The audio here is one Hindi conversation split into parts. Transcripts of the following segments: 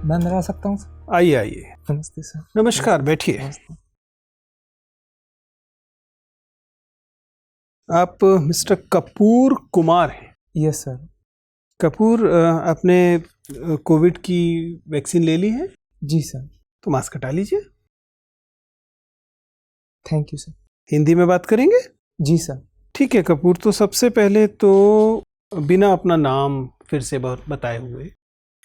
मैं अंदर आ सकता हूँ सर? आइए आइए। नमस्ते सर। नमस्कार, बैठिए। नमस्ते। आप मिस्टर कपूर कुमार हैं? Yes sir. कपूर, आपने कोविड की वैक्सीन ले ली है? जी सर। तो मास्क हटा लीजिए। Thank you sir. हिंदी में बात करेंगे? जी सर। ठीक है कपूर, तो सबसे पहले तो बिना अपना नाम फिर से बताए हुए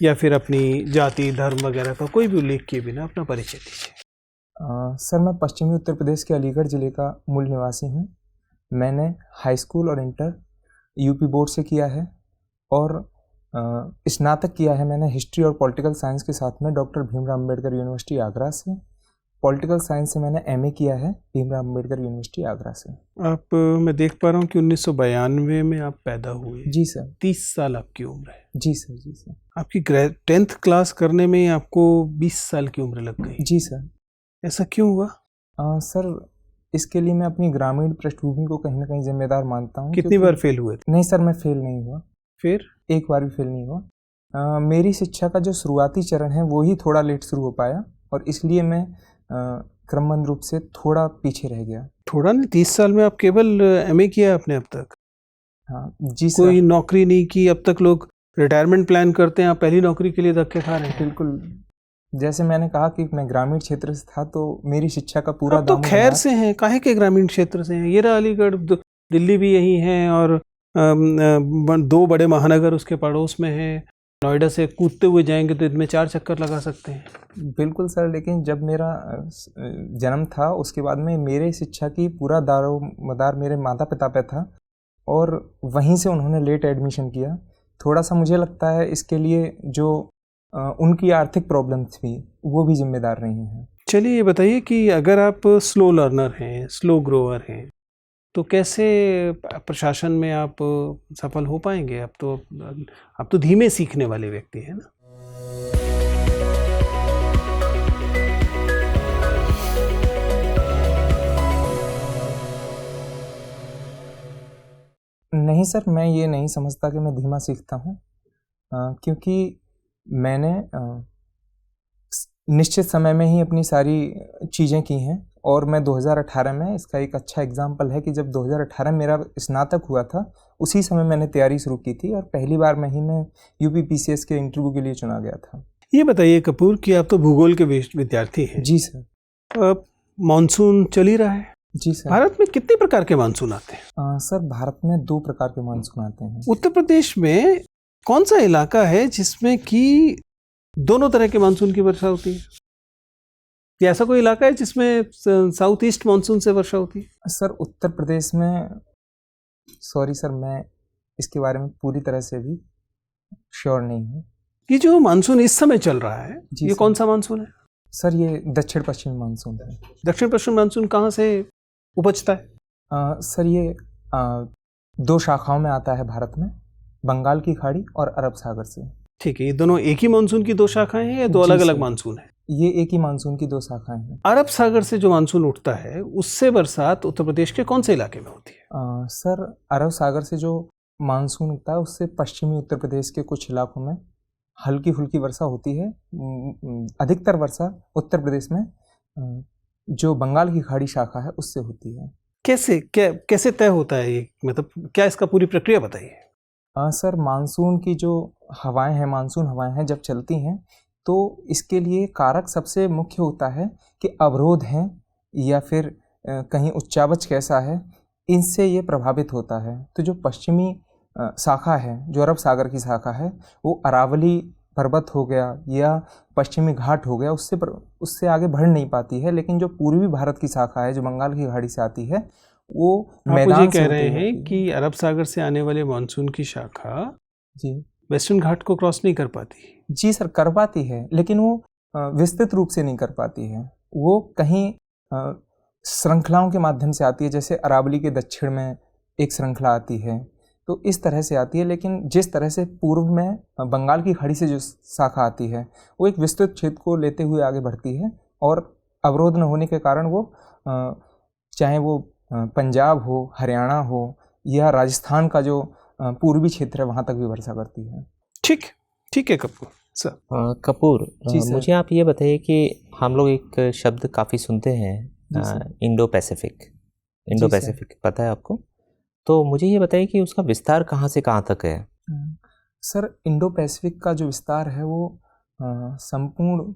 या फिर अपनी जाति धर्म वगैरह का कोई भी उल्लेख किए बिना अपना परिचय दीजिए। सर मैं पश्चिमी उत्तर प्रदेश के अलीगढ़ ज़िले का मूल निवासी हूँ। मैंने हाई स्कूल और इंटर यूपी बोर्ड से किया है और स्नातक किया है मैंने हिस्ट्री और पॉलिटिकल साइंस के साथ में डॉक्टर भीमराव अम्बेडकर यूनिवर्सिटी आगरा से। पॉलिटिकल साइंस से मैंने एमए किया है भीमराव अम्बेडकर यूनिवर्सिटी आगरा से। आप, मैं देख पा रहा हूँ कि 1992 में आप पैदा हुए। जी सर। 30 साल आपकी उम्र है। जी सर। जी सर। आपकी 10th क्लास करने में आपको 20 साल की उम्र लग गई। जी सर। ऐसा क्यों हुआ? सर इसके लिए मैं अपनी ग्रामीण पृष्ठभूमि को कहीं ना कहीं जिम्मेदार मानता हूँ। कितनी बार फेल हुए थे? नहीं सर, मैं फेल नहीं हुआ। फिर? एक बार भी फेल नहीं हुआ। मेरी शिक्षा का जो शुरुआती चरण है वो ही थोड़ा लेट शुरू हो पाया और इसलिए मैं क्रमबद्ध रूप से थोड़ा पीछे रह गया। थोड़ा नहीं, 30 साल में आप केवल एमए किया आपने अब तक? हाँ जी सर। कोई नौकरी नहीं की अब तक? लोग रिटायरमेंट प्लान करते हैं, आप पहली नौकरी के लिए धक्के खा रहे हैं। बिल्कुल, जैसे मैंने कहा कि मैं ग्रामीण क्षेत्र से था तो मेरी शिक्षा का पूरा अब तो दामन खैर से हैं, काहे के ग्रामीण क्षेत्र से हैं? ये रहा अलीगढ़, दिल्ली भी यही है और 2 बड़े महानगर उसके पड़ोस में है। नोएडा से कूदते हुए जाएंगे तो दिन में 4 चक्कर लगा सकते हैं। बिल्कुल सर, लेकिन जब मेरा जन्म था उसके बाद में मेरे शिक्षा की पूरा दारोमदार मेरे माता पिता पे था और वहीं से उन्होंने लेट एडमिशन किया। थोड़ा सा मुझे लगता है इसके लिए जो उनकी आर्थिक प्रॉब्लम्स थी वो भी जिम्मेदार रही हैं। चलिए ये बताइए कि अगर आप स्लो लर्नर हैं, स्लो ग्रोअर हैं, तो कैसे प्रशासन में आप सफल हो पाएंगे? आप तो धीमे सीखने वाले व्यक्ति हैं ना। नहीं सर, मैं ये नहीं समझता कि मैं धीमा सीखता हूँ, क्योंकि मैंने निश्चित समय में ही अपनी सारी चीज़ें की हैं और मैं 2018 में, इसका एक अच्छा एग्जाम्पल है कि जब 2018 मेरा स्नातक हुआ था उसी समय मैंने तैयारी शुरू की थी और पहली बार में ही मैं यूपी पीसीएस के इंटरव्यू के लिए चुना गया था। ये बताइए कपूर कि आप तो भूगोल के विद्यार्थी हैं। जी सर। मानसून चल ही रहा है। जी सर। भारत में कितने प्रकार के मानसून आते हैं? सर भारत में 2 प्रकार के मानसून आते हैं। उत्तर प्रदेश में कौन सा इलाका है जिसमें कि दोनों तरह के मानसून की वर्षा होती है? या ऐसा कोई इलाका है जिसमें साउथ ईस्ट मानसून से वर्षा होती है? सर उत्तर प्रदेश में, सॉरी सर, मैं इसके बारे में पूरी तरह से भी श्योर नहीं हूँ। ये जो मानसून इस समय चल रहा है, ये कौन सा मानसून है? सर ये दक्षिण पश्चिमी मानसून है। दक्षिण पश्चिम मानसून कहाँ से उपजता है? सर ये 2 शाखाओं में आता है भारत में, बंगाल की खाड़ी और अरब सागर से। ठीक है, ये दोनों एक ही मानसून की 2 शाखाएं हैं या 2 अलग अलग मानसून है? ये एक ही मानसून की 2 शाखाएं हैं। अरब सागर से जो मानसून उठता है उससे बरसात उत्तर प्रदेश के कौन से इलाके में होती है? सर अरब सागर से जो मानसून उठता है उससे पश्चिमी उत्तर प्रदेश के कुछ इलाकों में हल्की फुल्की वर्षा होती है। अधिकतर वर्षा उत्तर प्रदेश में जो बंगाल की खाड़ी शाखा है उससे होती है। कैसे तय होता है ये, मतलब क्या इसका पूरी प्रक्रिया बताइए। सर मानसून की जो हवाएं हैं, मानसून हवाएं हैं जब चलती हैं तो इसके लिए कारक सबसे मुख्य होता है कि अवरोध हैं या फिर कहीं उच्चावच कैसा है, इनसे ये प्रभावित होता है। तो जो पश्चिमी शाखा है, जो अरब सागर की शाखा है, वो अरावली पर्वत हो गया या पश्चिमी घाट हो गया, उससे आगे बढ़ नहीं पाती है। लेकिन जो पूर्वी भारत की शाखा है जो बंगाल की खाड़ी से आती है वो मैदान से कह रहे हैं कि अरब सागर से आने वाले मानसून की शाखा जी वेस्टर्न घाट को क्रॉस नहीं कर पाती। जी सर, कर पाती है लेकिन वो विस्तृत रूप से नहीं कर पाती है। वो कहीं श्रृंखलाओं के माध्यम से आती है, जैसे अरावली के दक्षिण में एक श्रृंखला आती है, तो इस तरह से आती है। लेकिन जिस तरह से पूर्व में बंगाल की खाड़ी से जो शाखा आती है वो एक विस्तृत क्षेत्र को लेते हुए आगे बढ़ती है और अवरोध न होने के कारण वो चाहे वो पंजाब हो, हरियाणा हो या राजस्थान का जो पूर्वी क्षेत्र है वहाँ तक भी वर्षा करती है। ठीक है कपूर, सर कपूर, जी सर। मुझे आप ये बताइए कि हम लोग एक शब्द काफ़ी सुनते हैं, जी सर। Indo Pacific. इंडो जी सर। पैसिफिक पता है आपको? तो मुझे ये बताइए कि उसका विस्तार कहाँ से कहाँ तक है? सर, इंडो पैसिफिक का जो विस्तार है वो संपूर्ण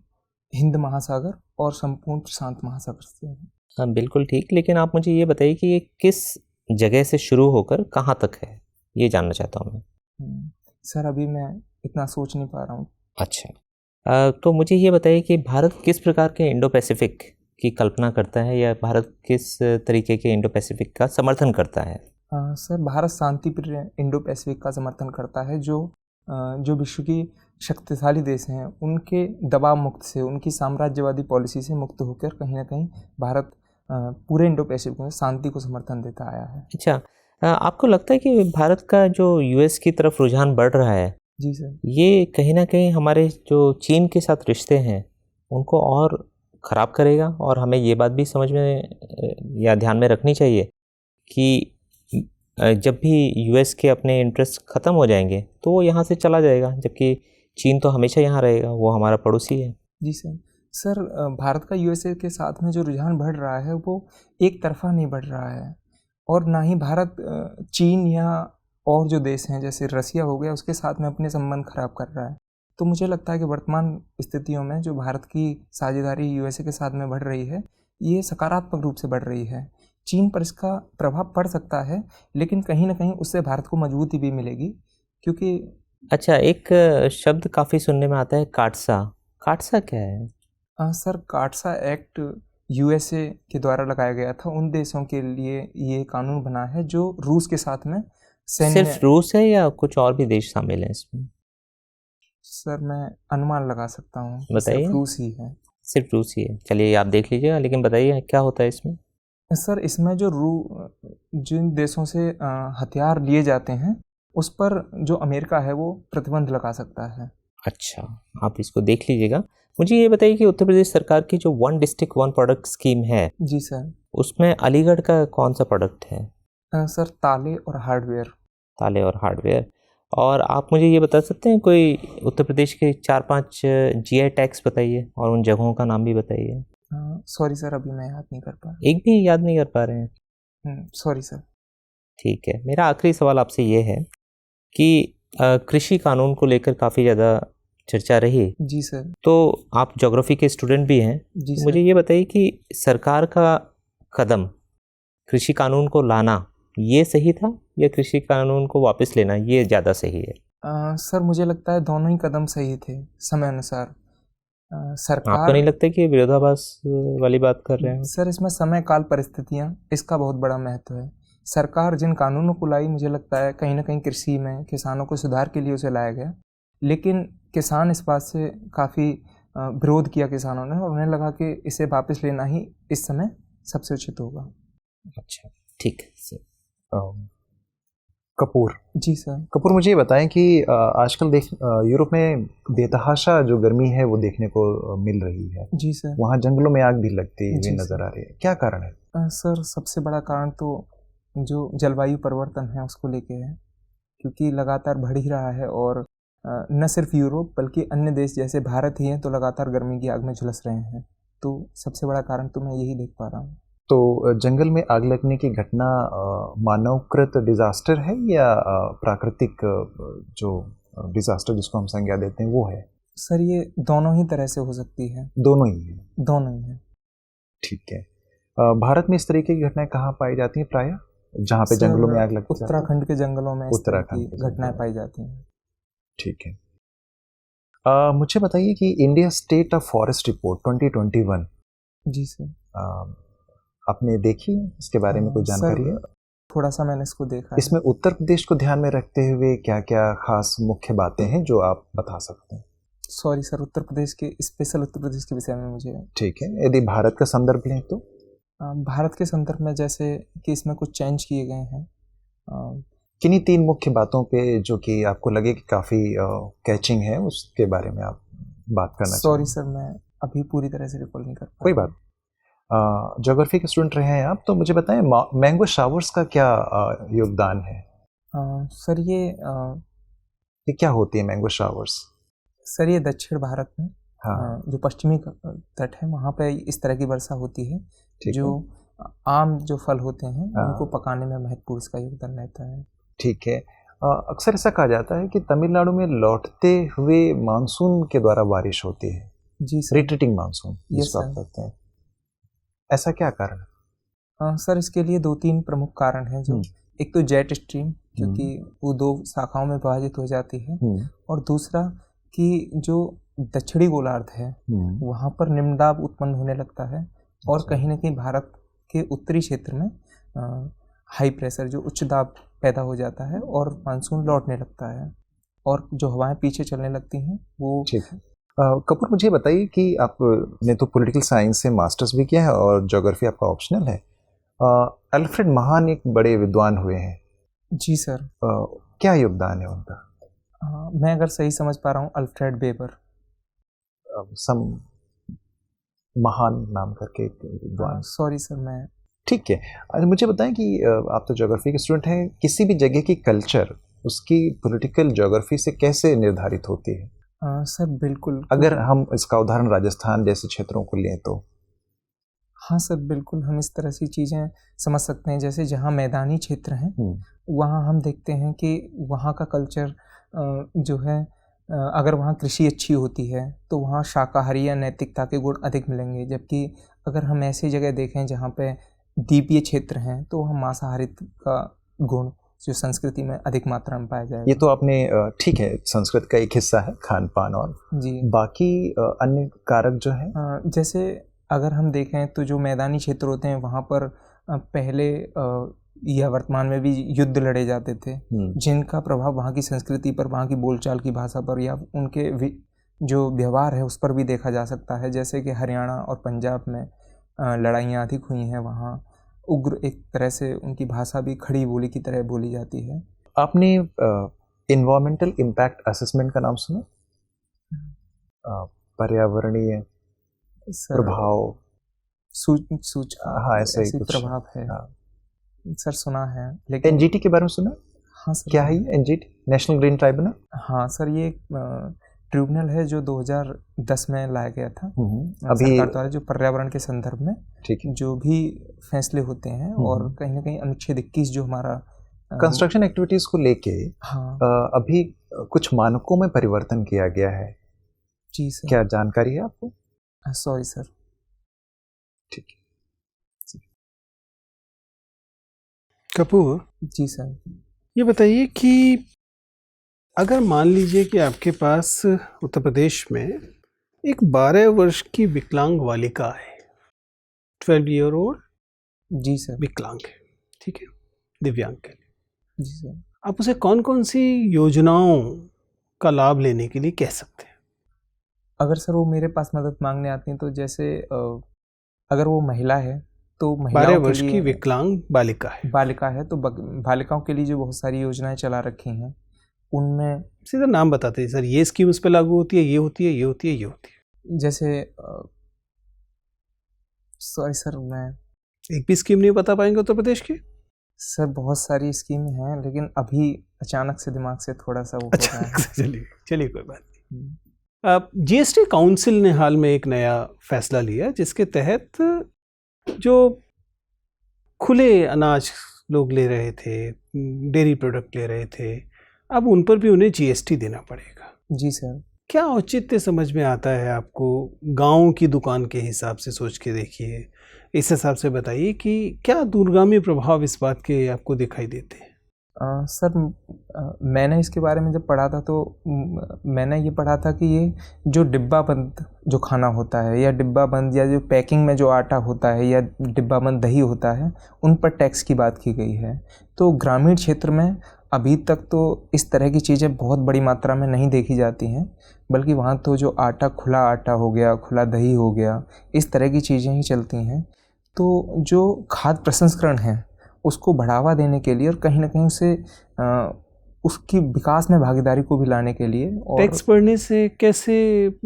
हिंद महासागर और संपूर्ण प्रशांत महासागर से है। हाँ, बिल्कुल ठीक, लेकिन आप मुझे ये बताइए कि ये किस जगह से शुरू होकर कहाँ तक है, ये जानना चाहता हूँ मैं। सर, अभी मैं इतना सोच नहीं पा रहा हूँ। अच्छा, तो मुझे ये बताइए कि भारत किस प्रकार के इंडो पैसिफिक की कल्पना करता है, या भारत किस तरीके के इंडो पैसिफिक का समर्थन करता है? सर, भारत शांति प्रिय इंडो पैसिफिक का समर्थन करता है, जो विश्व की शक्तिशाली देश हैं उनके दबाव मुक्त से, उनकी साम्राज्यवादी पॉलिसी से मुक्त होकर कहीं ना कहीं भारत पूरे इंडो पैसिफिक में शांति को समर्थन देता आया है। अच्छा, आपको लगता है कि भारत का जो यूएस की तरफ रुझान बढ़ रहा है, जी सर। ये कहीं ना कहीं हमारे जो चीन के साथ रिश्ते हैं उनको और ख़राब करेगा? और हमें ये बात भी समझ में या ध्यान में रखनी चाहिए कि जब भी यूएस के अपने इंटरेस्ट ख़त्म हो जाएंगे तो वो यहाँ से चला जाएगा, जबकि चीन तो हमेशा यहाँ रहेगा, वो हमारा पड़ोसी है। जी सर। सर, भारत का यूएसए के साथ में जो रुझान बढ़ रहा है वो एक तरफा नहीं बढ़ रहा है, और ना ही भारत चीन या और जो देश हैं जैसे रसिया हो गया उसके साथ में अपने संबंध खराब कर रहा है। तो मुझे लगता है कि वर्तमान स्थितियों में जो भारत की साझेदारी यूएसए के साथ में बढ़ रही है, ये सकारात्मक रूप से बढ़ रही है। चीन पर इसका प्रभाव पड़ सकता है, लेकिन कहीं ना कहीं उससे भारत को मजबूती भी मिलेगी, क्योंकि अच्छा, एक शब्द काफ़ी सुनने में आता है, काटसा। काटसा क्या है? सर, काटसा एक्ट यूएसए के द्वारा लगाया गया था। उन देशों के लिए ये कानून बना है जो रूस के साथ में सिर्फ रूस है या कुछ और भी देश शामिल हैं इसमें? सर, मैं अनुमान लगा सकता हूँ, बताइए। सिर्फ रूस ही है। सिर्फ रूस ही है, चलिए आप देख लीजिएगा, लेकिन बताइए क्या होता है इसमें। सर, इसमें जिन देशों से हथियार लिए जाते हैं उस पर जो अमेरिका है वो प्रतिबंध लगा सकता है। अच्छा, आप इसको देख लीजिएगा। मुझे ये बताइए कि उत्तर प्रदेश सरकार की जो one district one product scheme है, जी सर। उसमें अलीगढ़ का कौन सा प्रोडक्ट है? सर, ताले और हार्डवेयर। ताले और हार्डवेयर। और आप मुझे ये बता सकते हैं कोई उत्तर प्रदेश के 4-5 जीआई टैग्स बताइए, और उन जगहों का नाम भी बताइए। सॉरी सर, अभी मैं याद नहीं कर पा एक भी याद नहीं कर पा रहे हैं? Sorry sir. ठीक है, मेरा आखिरी सवाल आपसे ये है कि कृषि कानून को लेकर काफ़ी ज़्यादा चर्चा रही। जी सर। तो आप ज्योग्राफी के स्टूडेंट भी हैं, जी तो सर। मुझे ये बताइए कि सरकार का कदम कृषि कानून को लाना ये सही था, या कृषि कानून को वापस लेना ये ज़्यादा सही है? सर, मुझे लगता है दोनों ही कदम सही थे समय अनुसार। आपको सरकार नहीं लगता कि विरोधाभास वाली बात कर रहे हैं? सर, इसमें समय काल परिस्थितियाँ इसका बहुत बड़ा महत्व है। सरकार जिन कानूनों को लाई, मुझे लगता है कहीं ना कहीं कृषि में किसानों को सुधार के लिए उसे लाया गया, लेकिन किसान इस बात से काफ़ी विरोध किया किसानों ने, और उन्हें लगा कि इसे वापस लेना ही इस समय सबसे उचित होगा। अच्छा, ठीक है सर। कपूर जी सर। कपूर, मुझे ये बताएं कि आजकल यूरोप में बेतहाशा जो गर्मी है वो देखने को मिल रही है। जी सर। वहाँ जंगलों में आग भी लगती हुई जी नजर सर। आ रही है, क्या कारण है? सर, सबसे बड़ा कारण तो जो जलवायु परिवर्तन है उसको लेके है, क्योंकि लगातार बढ़ ही रहा है, और न सिर्फ यूरोप बल्कि अन्य देश जैसे भारत ही हैं तो लगातार गर्मी की आग में झुलस रहे हैं। तो सबसे बड़ा कारण तो मैं यही देख पा रहा हूँ। तो जंगल में आग लगने की घटना मानवकृत डिजास्टर है या प्राकृतिक जो डिजास्टर जिसको हम संज्ञा देते हैं वो है? सर, ये दोनों ही तरह से हो सकती है। दोनों ही है? दोनों ही है। ठीक है। भारत में इस तरीके की घटनाएं कहाँ पाई जाती हैं प्रायः, जहाँ पे सर, जंगलों में आग लगती है? उत्तराखंड के जंगलों में इस तरह की उत्तराखंड के घटनाएं जंगलों पाई जाती हैं। ठीक है। मुझे बताइए कि India state of forest report 2021 जी सर। आपने देखी है? इसके बारे में कोई जानकारी है? थोड़ा सा मैंने इसको देखा है। इसमें उत्तर प्रदेश को ध्यान में रखते हुए क्या क्या खास मुख्य बातें हैं जो आप बता सकते हैं? सॉरी सर, उत्तर प्रदेश के विषय में मुझे। ठीक है, यदि भारत का संदर्भ लें तो? भारत के संदर्भ में जैसे कि इसमें कुछ चेंज किए गए हैं। किन्हीं 3 मुख्य बातों पे जो कि आपको लगे कि काफ़ी कैचिंग है उसके बारे में आप बात करना चाहिए। सॉरी सर, मैं अभी पूरी तरह से रिकॉल नहीं कर पा। कोई बात। ज्योग्राफी के स्टूडेंट रहे हैं आप, तो मुझे बताएं मैंगो शावर्स का क्या योगदान है? सर, ये क्या होती है मैंगो शावर्स? सर ये दक्षिण भारत में हाँ जो पश्चिमी तट है वहाँ पे इस तरह की वर्षा होती है। ठीक जो आम जो फल होते हैं हाँ। उनको पकाने में महत्वपूर्ण इसका योगदान रहता है। ठीक है। अक्सर ऐसा कहा जाता है कि तमिलनाडु में लौटते हुए मानसून के द्वारा बारिश होती है, जी सर। रिट्रीटिंग मानसून जिसको सर। आप कहते हैं, ऐसा क्या कारण है? सर इसके लिए 2-3 प्रमुख कारण हैं। जो एक तो जेट स्ट्रीम, क्योंकि वो 2 शाखाओं में विभाजित हो जाती है, और दूसरा कि जो दक्षिणी गोलार्ध है वहाँ पर निम्न दाब उत्पन्न होने लगता है, और कहीं ना कहीं भारत के उत्तरी क्षेत्र में हाई प्रेशर जो उच्च दाब पैदा हो जाता है और मानसून लौटने लगता है, और जो हवाएं पीछे चलने लगती हैं वो। ठीक है। कपूर, मुझे बताइए कि आपने तो पॉलिटिकल साइंस से मास्टर्स भी किया है और ज्योग्राफी आपका ऑप्शनल है। अल्फ्रेड महान एक बड़े विद्वान हुए हैं। जी सर। क्या योगदान है उनका? मैं अगर सही समझ पा रहा हूँ अल्फ्रेड वेबर, सम महान नाम करके एक विद्वान। सॉरी सर मैं। ठीक है। अच्छा मुझे बताएं कि आप तो ज्योग्राफी के स्टूडेंट हैं, किसी भी जगह की कल्चर उसकी पॉलिटिकल ज्योग्राफी से कैसे निर्धारित होती है? सर बिल्कुल। अगर हम इसका उदाहरण राजस्थान जैसे क्षेत्रों को लें तो। हाँ सर बिल्कुल, हम इस तरह से चीज़ें समझ सकते हैं। जैसे जहाँ मैदानी क्षेत्र हैं वहाँ हम देखते हैं कि वहाँ का कल्चर जो है, अगर वहाँ कृषि अच्छी होती है तो वहाँ शाकाहारी या नैतिकता के गुण अधिक मिलेंगे, जबकि अगर हम ऐसी जगह देखें जहाँ पे द्वीपीय क्षेत्र हैं तो वहाँ मांसाहारित का गुण जो संस्कृति में अधिक मात्रा में पाया जाएगा। ये तो आपने ठीक है, संस्कृत का एक हिस्सा है खान पान, और जी बाकी अन्य कारक जो है जैसे अगर हम देखें तो जो मैदानी क्षेत्र होते हैं वहाँ पर पहले या वर्तमान में भी युद्ध लड़े जाते थे, जिनका प्रभाव वहाँ की संस्कृति पर, वहाँ की बोलचाल की भाषा पर या उनके जो व्यवहार है उस पर भी देखा जा सकता है। जैसे कि हरियाणा और पंजाब में लड़ाइयाँ अधिक हुई हैं, वहाँ उग्र एक तरह से उनकी भाषा भी खड़ी बोली की तरह बोली जाती है। आपने इन्वायरमेंटल इम्पैक्ट असेसमेंट का नाम सुना? पर्यावरणीय प्रभाव सूचना, हाँ ऐसे ही कुछ प्रभाव है। हाँ। सर सुना है, लेकिन एनजीटी के बारे में सुना? हाँ सर। क्या है ये एनजीटी? National green tribunal? हाँ सर, ये ट्रिब्यूनल है जो 2010 में लाया गया था अभी सरकार द्वारा, जो पर्यावरण के संदर्भ में ठीक है जो भी फैसले होते हैं, और कहीं ना कहीं अनुच्छेद 21 जो हमारा कंस्ट्रक्शन एक्टिविटीज को लेके हाँ अभी कुछ मानकों में परिवर्तन किया गया है। जी सर। क्या जानकारी है आपको? Sorry sir. ठीक है। कपूर जी सर। ये बताइए कि अगर मान लीजिए कि आपके पास उत्तर प्रदेश में एक 12 वर्ष की विकलांग बालिका है, 12 ईयर ओल्ड जी सर। विकलांग है, ठीक है, दिव्यांग है, जी सर। आप उसे कौन कौन सी योजनाओं का लाभ लेने के लिए कह सकते हैं? अगर सर वो मेरे पास मदद मांगने आती हैं तो जैसे अगर वो महिला है तो 12 वर्ष की विकलांग बालिका है तो बालिकाओं के लिए जो बहुत सारी योजनाएं चला रखी हैं उनमें सीधा नाम बताते हैं सर, ये स्कीम उस पर लागू होती है, ये होती है, ये होती है, ये होती है। जैसे सॉरी सर मैं एक भी स्कीम नहीं बता पाएंगे उत्तर प्रदेश की? सर बहुत सारी स्कीम हैं, लेकिन अभी अचानक से दिमाग से थोड़ा सा वो हो रहा है। चलिए कोई बात नहीं। जीएसटी काउंसिल ने हाल में एक नया फैसला लिया जिसके तहत जो खुले अनाज लोग ले रहे थे, डेयरी प्रोडक्ट ले रहे थे, अब उन पर भी उन्हें जीएसटी देना पड़ेगा। जी सर। क्या औचित्य समझ में आता है आपको? गांव की दुकान के हिसाब से सोच के देखिए, इस हिसाब से बताइए कि क्या दूरगामी प्रभाव इस बात के आपको दिखाई देते हैं? सर मैंने इसके बारे में जब पढ़ा था तो मैंने ये पढ़ा था कि ये जो डिब्बा बंद जो खाना होता है, या डिब्बा बंद या जो पैकिंग में जो आटा होता है, या डिब्बा बंद दही होता है, उन पर टैक्स की बात की गई है। तो ग्रामीण क्षेत्र में अभी तक तो इस तरह की चीज़ें बहुत बड़ी मात्रा में नहीं देखी जाती हैं, बल्कि वहाँ तो जो आटा, खुला आटा हो गया, खुला दही हो गया, इस तरह की चीज़ें ही चलती हैं। तो जो खाद्य प्रसंस्करण है उसको बढ़ावा देने के लिए और कहीं ना कहीं उसे उसकी विकास में भागीदारी को भी लाने के लिए। और टैक्स बढ़ने से कैसे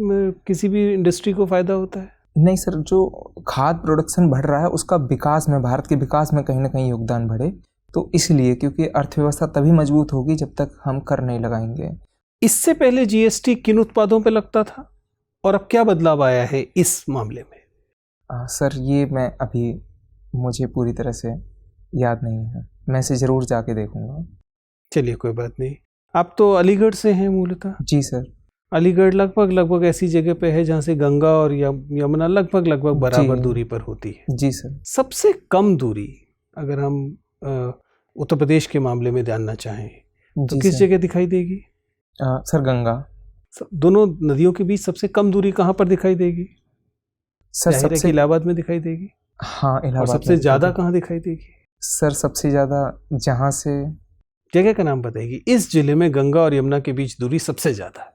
किसी भी इंडस्ट्री को फ़ायदा होता है? नहीं सर, जो खाद्य प्रोडक्शन बढ़ रहा है उसका विकास में, भारत के विकास में कहीं ना कहीं योगदान बढ़े। तो इसलिए, क्योंकि अर्थव्यवस्था तभी मजबूत होगी जब तक हम कर नहीं लगाएंगे। इससे पहले जीएसटी किन उत्पादों पे लगता था और अब क्या बदलाव आया है इस मामले में? सर ये मैं अभी मुझे पूरी तरह से याद नहीं है, मैं इसे ज़रूर जाके देखूंगा। चलिए कोई बात नहीं। आप तो अलीगढ़ से हैं मूलतः? जी सर। अलीगढ़ लगभग ऐसी जगह पे है जहाँ से गंगा और यमुना लगभग बराबर दूरी पर होती है। जी सर। सबसे कम दूरी अगर हम उत्तर प्रदेश के मामले में जानना चाहें तो किस जगह दिखाई देगी? सर गंगा। दोनों नदियों के बीच सबसे कम दूरी कहाँ पर दिखाई देगी? सर सबसे इलाहाबाद में दिखाई देगी। हाँ इलाहाबाद। सबसे ज्यादा कहाँ दिखाई देगी? सर सबसे ज्यादा जहाँ से, जगह का नाम बताएगी। इस जिले में गंगा और यमुना के बीच दूरी सबसे ज्यादा है।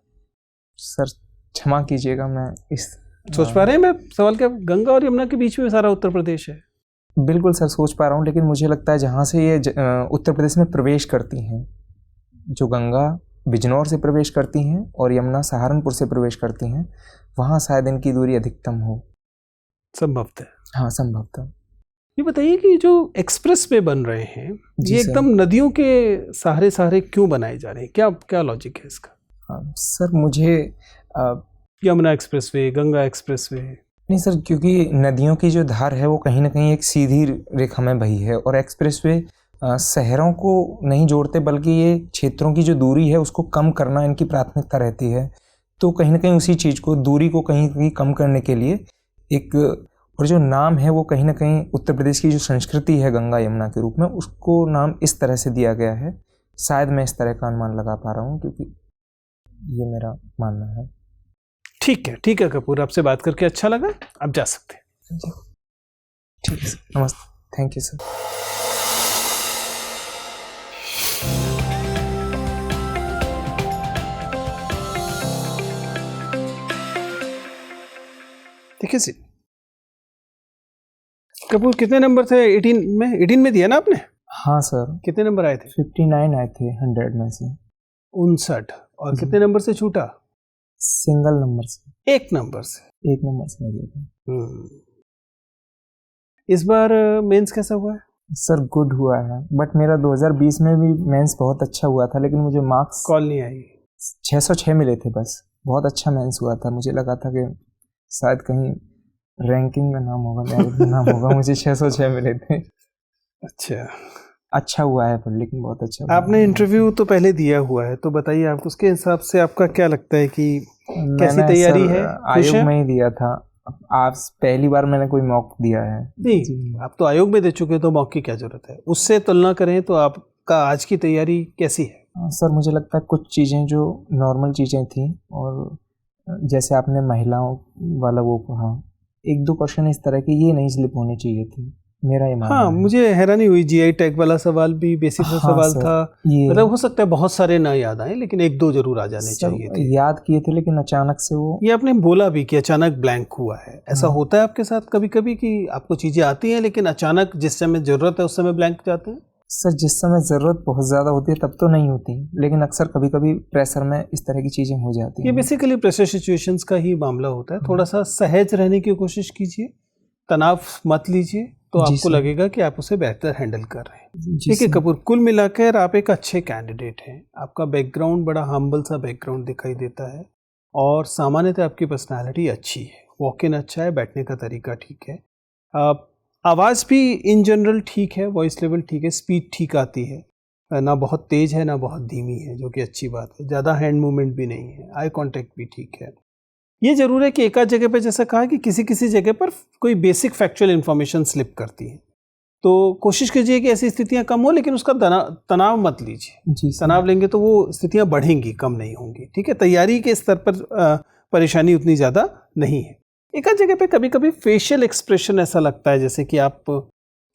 सर क्षमा कीजिएगा, मैं इस सोच पा रहे हैं मैं सवाल क्या? गंगा और यमुना के बीच में सारा उत्तर प्रदेश है। बिल्कुल सर सोच पा रहा हूँ, लेकिन मुझे लगता है जहाँ से ये उत्तर प्रदेश में प्रवेश करती हैं, जो गंगा बिजनौर से प्रवेश करती हैं और यमुना सहारनपुर से प्रवेश करती हैं, वहाँ शायद इनकी दूरी अधिकतम हो। संभवतः। हाँ संभवतः। ये बताइए कि जो एक्सप्रेस वे बन रहे हैं ये एकदम नदियों के सहारे क्यों बनाए जा रहे हैं? क्या लॉजिक है इसका? हाँ सर मुझे Yamuna express way, Ganga express way. नहीं सर, क्योंकि नदियों की जो धार है वो कहीं ना कहीं एक सीधी रेखा में बही है और एक्सप्रेस वे शहरों को नहीं जोड़ते, बल्कि ये क्षेत्रों की जो दूरी है उसको कम करना इनकी प्राथमिकता रहती है। तो कहीं ना कहीं उसी चीज़ को, दूरी को कहीं कहीं कम करने के लिए एक, और जो नाम है वो कहीं ना कहीं उत्तर प्रदेश की जो संस्कृति है गंगा यमुना के रूप में, उसको नाम इस तरह से दिया गया है। शायद मैं इस तरह का अनुमान लगा पा रहा हूँ, क्योंकि ये मेरा मानना है। ठीक है कपूर, आपसे बात करके अच्छा लगा, आप जा सकते हैं। ठीक है सर, नमस्ते, थैंक यू सर। देखिए जी कपूर, कितने नंबर थे 18 में दिया ना आपने? हाँ सर। कितने नंबर आए थे? 59 आए थे 100 में से। 59। और कितने नंबर से छूटा? सिंगल नंबर से। एक नंबर से नहीं दिया था। इस बार मेंस कैसा हुआ है? सर गुड हुआ है, बट मेरा 2020 में भी मेंस बहुत अच्छा हुआ था, लेकिन मुझे मार्क्स कॉल नहीं आई। 606 मिले थे बस। बहुत अच्छा मेंस हुआ था, मुझे लगा था कि शायद कहीं रैंकिंग में नाम होगा, मेरिट में नाम होगा। मुझे 606 मिले थे। अच्छा हुआ है पर, लेकिन बहुत अच्छा हुआ। आपने इंटरव्यू तो पहले दिया हुआ है, तो बताइए आप उसके हिसाब से आपका क्या लगता है कि कैसी तैयारी है? आयोग में ही दिया था। आप पहली बार मैंने कोई मॉक दिया है। नहीं, आप तो आयोग में दे चुके तो मॉक की क्या जरूरत है? उससे तुलना करें तो आपका आज की तैयारी कैसी है? सर मुझे लगता है कुछ चीज़ें जो नॉर्मल चीज़ें थी, और जैसे आपने महिलाओं वाला वो कहा, 1-2 क्वेश्चन इस तरह के ये नहीं स्लिप होने चाहिए थे, मेरा ये मानना है। मुझे हैरानी हुई, जीआई टैग वाला सवाल भी बेसिक सवाल था। मतलब हो सकता है बहुत सारे ना याद आए, लेकिन 1-2 जरूर आ जाने चाहिए थे। याद किए थे, लेकिन अचानक से वो, ये आपने बोला भी कि अचानक ब्लैंक हुआ है। ऐसा होता है आपके साथ कभी कभी कि आपको चीजें आती हैं लेकिन अचानक जिस समय जरूरत है उस समय ब्लैंक जाते हैं? सर जिस समय ज़रूरत बहुत ज़्यादा होती है तब तो नहीं होती, लेकिन अक्सर कभी कभी प्रेशर में इस तरह की चीज़ें हो जाती हैं। ये बेसिकली प्रेशर सिचुएशंस का ही मामला होता है। थोड़ा सा सहज रहने की कोशिश कीजिए, तनाव मत लीजिए, तो आपको लगेगा कि आप उसे बेहतर हैंडल कर रहे हैं। ठीक है कपूर, कुल मिलाकर आप एक अच्छे कैंडिडेट हैं। आपका बैकग्राउंड बड़ा हम्बल सा बैकग्राउंड दिखाई देता है, और सामान्यतः आपकी पर्सनालिटी अच्छी है, वॉक इन अच्छा है, बैठने का तरीका ठीक है, आवाज़ भी इन जनरल ठीक है, वॉइस लेवल ठीक है, स्पीड ठीक आती है, ना बहुत तेज़ है ना बहुत धीमी है, जो कि अच्छी बात है। ज़्यादा हैंड मूवमेंट भी नहीं है, आई कांटेक्ट भी ठीक है। ये जरूर है कि एक आध जगह पे जैसा कहा कि किसी जगह पर कोई बेसिक फैक्चुअल इन्फॉर्मेशन स्लिप करती है, तो कोशिश कीजिए कि ऐसी स्थितियां कम हो, लेकिन उसका तनाव मत लीजिए। तनाव लेंगे तो वो स्थितियां बढ़ेंगी, कम नहीं होंगी। ठीक है, तैयारी के स्तर पर परेशानी उतनी ज़्यादा नहीं है। एक आध जगह पे कभी कभी फेशियल एक्सप्रेशन ऐसा लगता है जैसे कि आप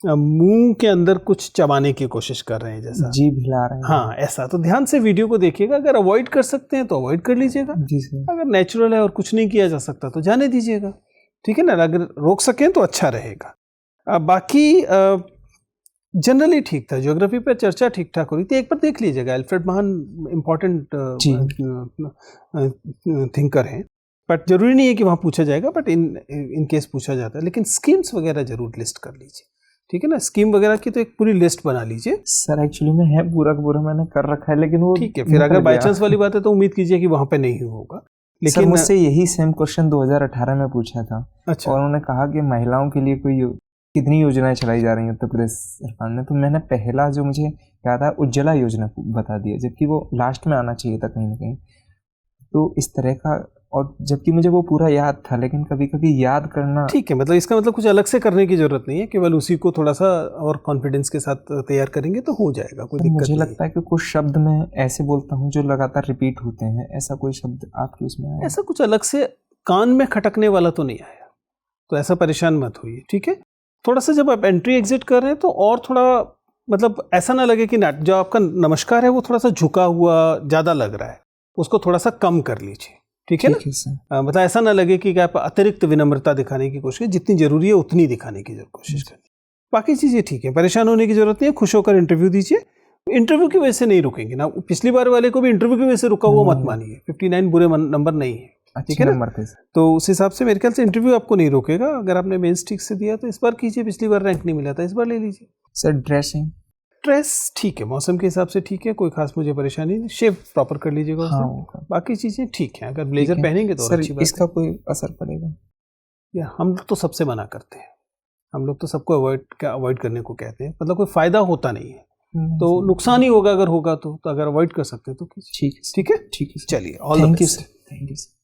मुंह के अंदर कुछ चबाने की कोशिश कर रहे हैं, जैसा जीभ हिला रहे हैं। हाँ ऐसा, तो ध्यान से वीडियो को देखिएगा। अगर अवॉइड कर सकते हैं तो अवॉइड कर लीजिएगा। जी सर। अगर नेचुरल है और कुछ नहीं किया जा सकता तो जाने दीजिएगा। ठीक है ना, अगर रोक सकें तो अच्छा रहेगा। बाकी जनरली ठीक था। ज्योग्राफी पर चर्चा ठीक ठाक हो रही थी। एक बार देख लीजिएगा, एल्फ्रेड महान इम्पोर्टेंट थिंकर हैं, बट जरूरी नहीं है कि वहाँ पूछा जाएगा, बट इन केस पूछा जाता है। लेकिन स्कीम्स वगैरह जरूर लिस्ट कर लीजिए। ठीक है ना। स्कीम वगैरह की तो एक पूरी लिस्ट बना लीजिए। सर एक्चुअली में है पूरा का पूरा मैंने कर रखा है, लेकिन वो ठीक है, फिर अगर बाई चांस वाली बात है तो उम्मीद कीजिए कि वहाँ पे नहीं होगा। लेकिन सर मुझसे यही सेम क्वेश्चन 2018 में पूछा था। अच्छा। और उन्होंने कहा कि महिलाओं के लिए कोई कितनी योजनाएं चलाई जा रही हैं उत्तर प्रदेश सरकार ने, तो मैंने पहला जो मुझे याद है उज्ज्वला योजना बता दिया, जबकि वो लास्ट में आना चाहिए था कहीं ना कहीं। तो इस तरह का, और जबकि मुझे वो पूरा याद था, लेकिन कभी कभी याद करना ठीक है, मतलब इसका मतलब कुछ अलग से करने की जरूरत नहीं है, केवल उसी को थोड़ा सा और कॉन्फिडेंस के साथ तैयार करेंगे तो हो जाएगा, कोई दिक्कत मुझे नहीं। लगता है कि कुछ शब्द मैं ऐसे बोलता हूँ जो लगातार रिपीट होते हैं, ऐसा कोई शब्द आपके उसमें आया? ऐसा कुछ अलग से कान में खटकने वाला तो नहीं आया, तो ऐसा परेशान मत होइए, ठीक है। थोड़ा सा जब आप एंट्री एग्जिट कर रहे हैं तो और थोड़ा मतलब ऐसा ना लगे कि जो आपका नमस्कार है वो थोड़ा सा झुका हुआ ज़्यादा लग रहा है, उसको थोड़ा सा कम कर लीजिए, ठीक है ना। मतलब ऐसा ना लगे कि आप अतिरिक्त विनम्रता दिखाने की कोशिश, जितनी जरूरी है उतनी दिखाने की कोशिश करें। बाकी चीज़ें ठीक है, परेशान होने की जरूरत नहीं है, खुश होकर इंटरव्यू दीजिए। इंटरव्यू की वजह से नहीं रुकेंगे ना, पिछली बार वाले को भी इंटरव्यू की वजह से रुका हुआ मत मानिए, 59 बुरे नंबर नहीं है, ठीक है ना। तो उस हिसाब से मेरे ख्याल से इंटरव्यू आपको नहीं रोकेगा। अगर आपने मेंस ठीक से दिया तो इस बार कीजिए, पिछली बार रैंक नहीं मिला था, इस बार ले लीजिए। सर ड्रेस ठीक है, मौसम के हिसाब से ठीक है, कोई खास मुझे परेशानी नहीं। शेव प्रॉपर कर लीजिएगा। हाँ, बाकी चीज़ें ठीक है। अगर ब्लेजर पहनेंगे तो सर अच्छी बात इसका कोई असर पड़ेगा? या हम लोग तो सबसे मना करते हैं, हम लोग तो सबको अवॉइड करने को कहते हैं, मतलब कोई फायदा होता नहीं है, तो नुकसान ही होगा अगर होगा तो अगर अवॉइड कर सकते हैं तो ठीक है। ठीक है, चलिए, all the best. Thank you sir.